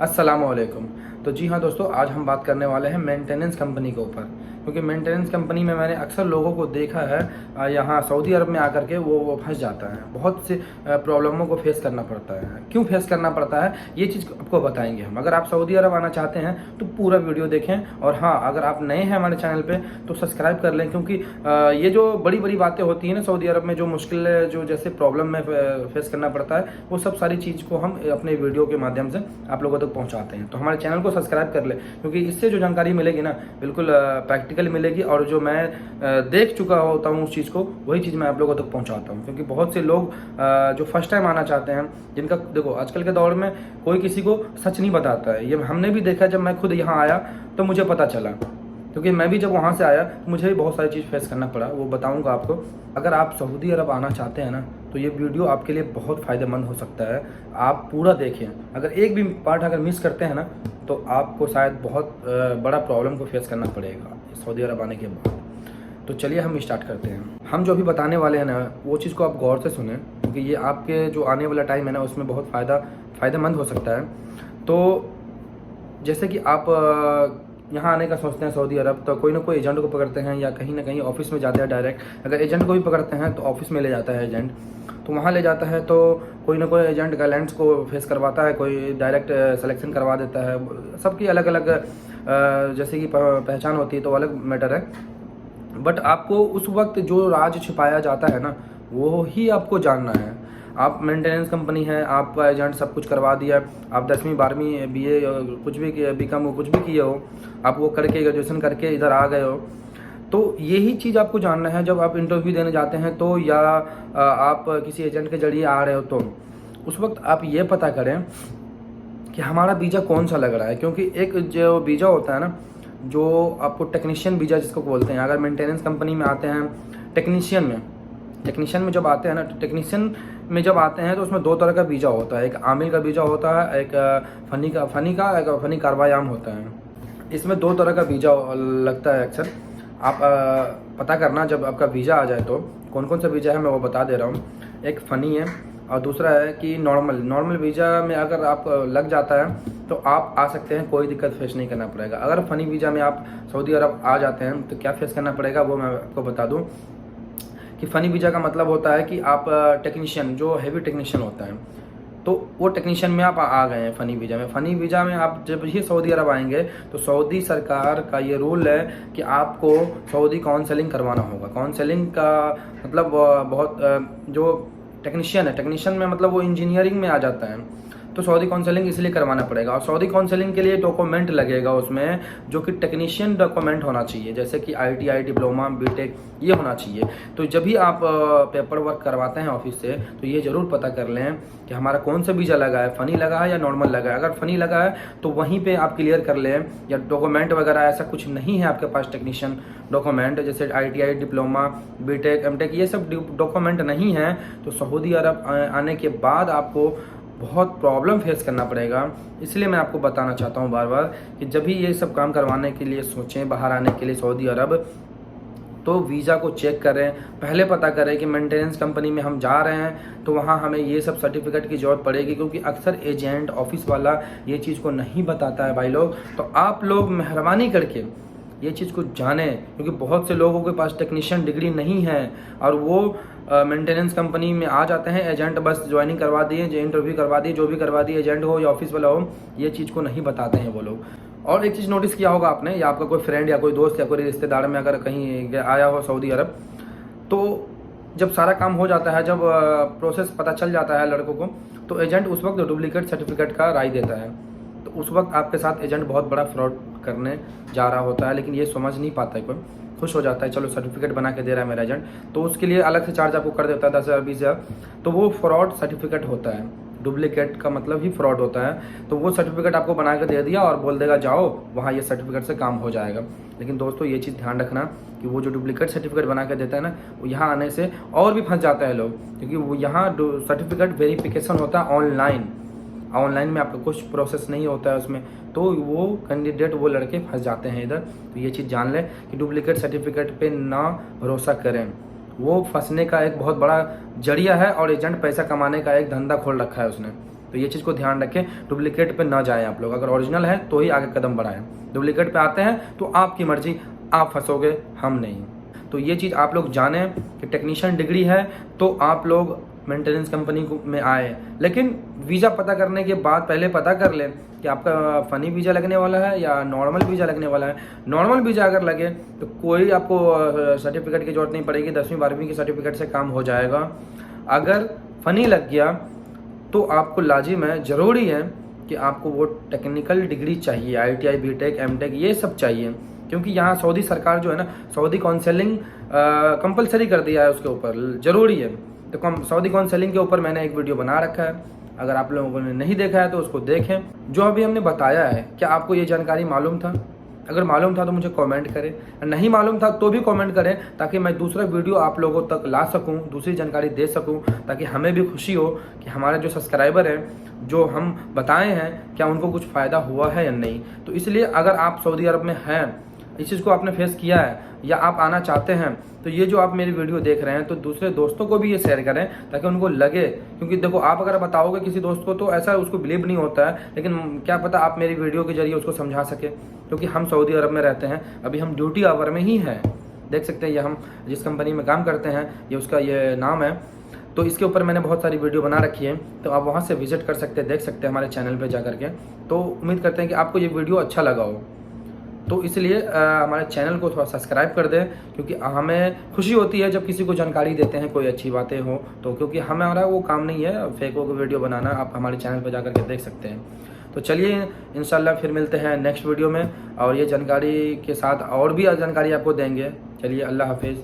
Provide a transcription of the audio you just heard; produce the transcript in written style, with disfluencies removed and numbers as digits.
अस्सलामुअलैकुम। तो जी हाँ दोस्तों, आज हम बात करने वाले हैं मेंटेनेंस कंपनी के ऊपर, क्योंकि मेंटेनेंस कंपनी में मैंने अक्सर लोगों को देखा है यहाँ सऊदी अरब में आकर के वो फंस जाता है। बहुत से प्रॉब्लमों को फेस करना पड़ता है। क्यों फेस करना पड़ता है ये चीज़ आपको बताएंगे हम। अगर आप सऊदी अरब आना चाहते हैं तो पूरा वीडियो देखें, और हाँ, अगर आप नए हैं हमारे चैनल पर तो सब्सक्राइब कर लें, क्योंकि ये जो बड़ी बड़ी बातें होती हैं ना सऊदी अरब में, जो मुश्किल जो जैसे प्रॉब्लम में फेस करना पड़ता है, वो सब सारी चीज़ को हम अपने वीडियो के माध्यम से आप लोगों तक पहुंचाते हैं। तो हमारे चैनल को सब्सक्राइब कर ले, क्योंकि इससे जो जानकारी मिलेगी ना बिल्कुल प्रैक्टिकल मिलेगी, और जो मैं देख चुका होता हूँ उस चीज़ को, वही चीज़ मैं आप लोगों तक पहुंचाता हूँ। क्योंकि बहुत से लोग जो फर्स्ट टाइम आना चाहते हैं, जिनका देखो आजकल के दौर में कोई किसी को सच नहीं बताता है। ये हमने भी देखा, जब मैं खुद यहाँ आया तो मुझे पता चला, क्योंकि मैं भी जब वहाँ से आया तो मुझे भी बहुत सारी चीज़ फेस करना पड़ा, वो बताऊँगा आपको। अगर आप सऊदी अरब आना चाहते हैं ना तो ये वीडियो आपके लिए बहुत फ़ायदेमंद हो सकता है। आप पूरा देखें, अगर एक भी पार्ट अगर मिस करते हैं ना तो आपको शायद बहुत बड़ा प्रॉब्लम को फेस करना पड़ेगा सऊदी अरब आने के बाद। तो चलिए हम स्टार्ट करते हैं। हम जो भी बताने वाले हैं ना वो चीज़ को आप गौर से सुनें, क्योंकि ये आपके जो आने वाला टाइम है ना उसमें बहुत फ़ायदेमंद हो सकता है। तो जैसे कि आप यहाँ आने का सोचते हैं सऊदी अरब, तो कोई ना कोई एजेंट को पकड़ते हैं या कहीं ना कहीं ऑफिस में जाते हैं डायरेक्ट। अगर एजेंट को भी पकड़ते हैं तो ऑफिस में ले जाता है एजेंट, तो वहाँ ले जाता है तो कोई ना कोई एजेंट गाइडलाइंस को फेस करवाता है, कोई डायरेक्ट सिलेक्शन करवा देता है। सबकी अलग अलग जैसे कि पहचान होती है तो अलग मैटर है, बट आपको उस वक्त जो राज छिपाया जाता है ना वो ही आपको जानना है। आप मेंटेनेंस कंपनी है, आपका एजेंट सब कुछ करवा दिया, आप 10वीं 12वीं बीए कुछ भी किए, बीकॉम कुछ भी किए हो, आप वो करके ग्रेजुएशन करके इधर आ गए हो, तो यही चीज़ आपको जानना है जब आप इंटरव्यू देने जाते हैं तो, या आप किसी एजेंट के जरिए आ रहे हो तो उस वक्त आप ये पता करें कि हमारा वीज़ा कौन सा लग रहा है। क्योंकि एक जो वीज़ा होता है ना, जो आपको टेक्नीशियन वीज़ा जिसको बोलते हैं, अगर मेंटेनेंस कंपनी में आते हैं टेक्नीशियन में जब आते हैं ना, तो टेक्नीशियन में जब आते हैं तो उसमें दो तरह का वीज़ा होता है। एक आमिल का वीज़ा होता है, एक फ़नी कार्बायाम होता है। इसमें दो तरह का वीज़ा लगता है अक्सर। आप पता करना जब आपका वीज़ा आ जाए तो कौन कौन सा वीज़ा है मैं वो बता दे रहा हूँ। एक फ़नी है और दूसरा है कि नॉर्मल वीज़ा में अगर आप लग जाता है तो आप आ सकते हैं, कोई दिक्कत फेस नहीं करना पड़ेगा। अगर फ़नी वीज़ा में आप सऊदी अरब आ जाते हैं तो क्या फेस करना पड़ेगा वो मैं आपको बता दूँ। कि फ़नी वीज़ा का मतलब होता है कि आप टेक्नीशियन, जो हैवी टेक्नीशियन होता है, तो वो टेक्नीशियन में आप आ गए हैं फ़नी वीज़ा में। फ़नी वीज़ा में आप जब ही सऊदी अरब आएंगे तो सऊदी सरकार का ये रूल है कि आपको सऊदी काउंसलिंग करवाना होगा। काउंसलिंग का मतलब बहुत जो टेक्नीशियन में मतलब वो इंजीनियरिंग में आ जाता है, तो सऊदी काउंसलिंग इसलिए करवाना पड़ेगा। और सऊदी काउंसलिंग के लिए डॉक्यूमेंट लगेगा उसमें, जो कि टेक्नीशियन डॉक्यूमेंट होना चाहिए, जैसे कि ITI डिप्लोमा बीटेक ये होना चाहिए। तो जब भी आप पेपर वर्क करवाते हैं ऑफिस से तो ये ज़रूर पता कर लें कि हमारा कौन सा वीज़ा लगा है, फ़नी लगा है या नॉर्मल लगा है। अगर फ़नी लगा है तो वहीं पर आप क्लियर कर लें, या डॉक्यूमेंट वगैरह ऐसा कुछ नहीं है आपके पास टेक्नीशियन डॉक्यूमेंट, जैसे ITI डिप्लोमा बीटेक एमटेक ये सब डॉक्यूमेंट नहीं है, तो सऊदी अरब आने के बाद आपको बहुत प्रॉब्लम फेस करना पड़ेगा। इसलिए मैं आपको बताना चाहता हूँ बार बार कि जब भी ये सब काम करवाने के लिए सोचें बाहर आने के लिए सऊदी अरब, तो वीज़ा को चेक करें, पहले पता करें कि मेंटेनेंस कंपनी में हम जा रहे हैं तो वहाँ हमें ये सब सर्टिफिकेट की ज़रूरत पड़ेगी, क्योंकि अक्सर एजेंट ऑफिस वाला ये चीज़ को नहीं बताता है भाई लोग। तो आप लोग मेहरबानी करके ये चीज़ को जानें, क्योंकि बहुत से लोगों के पास टेक्नीशियन डिग्री नहीं है और वो मेंटेनेंस कंपनी में आ जाते हैं। एजेंट बस ज्वाइनिंग करवा दिए, जो इंटरव्यू करवा दिए, जो भी करवा दिए, एजेंट हो या ऑफिस वाला हो, ये चीज़ को नहीं बताते हैं वो लोग। और एक चीज़ नोटिस किया होगा आपने, या आपका कोई फ्रेंड या कोई दोस्त या कोई रिश्तेदार में अगर कहीं आया हो सऊदी अरब, तो जब सारा काम हो जाता है, जब प्रोसेस पता चल जाता है लड़कों को, तो एजेंट उस वक्त डुप्लीकेट सर्टिफिकेट का राय देता है। तो उस वक्त आपके साथ एजेंट बहुत बड़ा फ्रॉड करने जा रहा होता है, लेकिन ये समझ नहीं पाता है। कोई खुश हो जाता है, चलो सर्टिफिकेट बना के दे रहा है मेरा एजेंट, तो उसके लिए अलग से चार्ज आपको कर देता है 10,000 20,000, तो वो फ्रॉड सर्टिफिकेट होता है। डुप्लीकेट का मतलब ही फ्रॉड होता है। तो वो सर्टिफिकेट आपको बना के दे दिया और बोल देगा जाओ वहाँ, ये सर्टिफिकेट से काम हो जाएगा। लेकिन दोस्तों ये चीज़ ध्यान रखना कि वो जो डुप्लीकेट सर्टिफिकेट बना के देता है ना, वो यहाँ आने से और भी फंस जाता है लोग, क्योंकि वो यहाँ सर्टिफिकेट वेरिफिकेशन होता है ऑनलाइन में, आपका कुछ प्रोसेस नहीं होता है उसमें, तो वो कैंडिडेट वो लड़के फंस जाते हैं इधर। तो ये चीज़ जान लें कि डुप्लीकेट सर्टिफिकेट पे ना भरोसा करें, वो फंसने का एक बहुत बड़ा जरिया है, और एजेंट पैसा कमाने का एक धंधा खोल रखा है उसने। तो ये चीज़ को ध्यान रखें, डुप्लीकेट पे ना जाएं आप लोग। अगर ओरिजिनल है तो ही आगे कदम बढ़ाएं, डुप्लीकेट पे आते हैं तो आपकी मर्जी, आप फंसोगे, हम नहीं। तो ये चीज़ आप लोग जानें कि टेक्नीशियन डिग्री है तो आप लोग मेंटेनेंस कंपनी में आए, लेकिन वीज़ा पता करने के बाद पहले पता कर लें कि आपका फ़नी वीज़ा लगने वाला है या नॉर्मल वीज़ा लगने वाला है। नॉर्मल वीज़ा अगर लगे तो कोई आपको सर्टिफिकेट की ज़रूरत नहीं पड़ेगी, 10वीं 12वीं के सर्टिफिकेट से काम हो जाएगा। अगर फ़नी लग गया तो आपको लाजिम है, ज़रूरी है कि आपको वो टेक्निकल डिग्री चाहिए, ITI BTech MTech ये सब चाहिए, क्योंकि यहाँ सऊदी सरकार जो है ना, सऊदी काउंसलिंग कंपलसरी कर दिया है, उसके ऊपर ज़रूरी है। तो सऊदी काउंसलिंग के ऊपर मैंने एक वीडियो बना रखा है, अगर आप लोगों ने नहीं देखा है तो उसको देखें। जो अभी हमने बताया है, क्या आपको ये जानकारी मालूम था? अगर मालूम था तो मुझे कमेंट करें, नहीं मालूम था तो भी कमेंट करें, ताकि मैं दूसरा वीडियो आप लोगों तक ला सकूं, दूसरी जानकारी दे सकूं, ताकि हमें भी खुशी हो कि हमारे जो सब्सक्राइबर हैं, जो हम बताए हैं, क्या उनको कुछ फ़ायदा हुआ है या नहीं। तो इसलिए अगर आप सऊदी अरब में हैं, इस चीज़ को आपने फेस किया है या आप आना चाहते हैं, तो ये जो आप मेरी वीडियो देख रहे हैं तो दूसरे दोस्तों को भी ये शेयर करें, ताकि उनको लगे। क्योंकि देखो, आप अगर बताओगे किसी दोस्त को तो ऐसा उसको बिलीव नहीं होता है, लेकिन क्या पता आप मेरी वीडियो के जरिए उसको समझा सके। क्योंकि हम सऊदी अरब में रहते हैं, अभी हम ड्यूटी आवर में ही हैं, देख सकते हैं। ये हम जिस कंपनी में काम करते हैं, ये उसका ये नाम है। तो इसके ऊपर मैंने बहुत सारी वीडियो बना रखी है, तो आप वहाँ से विजिट कर सकते हैं, देख सकते हैं हमारे चैनल पे जा करके। तो उम्मीद करते हैं कि आपको ये वीडियो अच्छा लगा हो, तो इसलिए हमारे चैनल को थोड़ा सब्सक्राइब कर दें, क्योंकि हमें खुशी होती है जब किसी को जानकारी देते हैं, कोई अच्छी बातें हो तो। क्योंकि हमारा वो काम नहीं है फेक को वीडियो बनाना, आप हमारे चैनल पर जा करके देख सकते हैं। तो चलिए, इंशाल्लाह फिर मिलते हैं नेक्स्ट वीडियो में, और ये जानकारी के साथ और भी जानकारी आपको देंगे। चलिए, अल्लाह हाफिज़।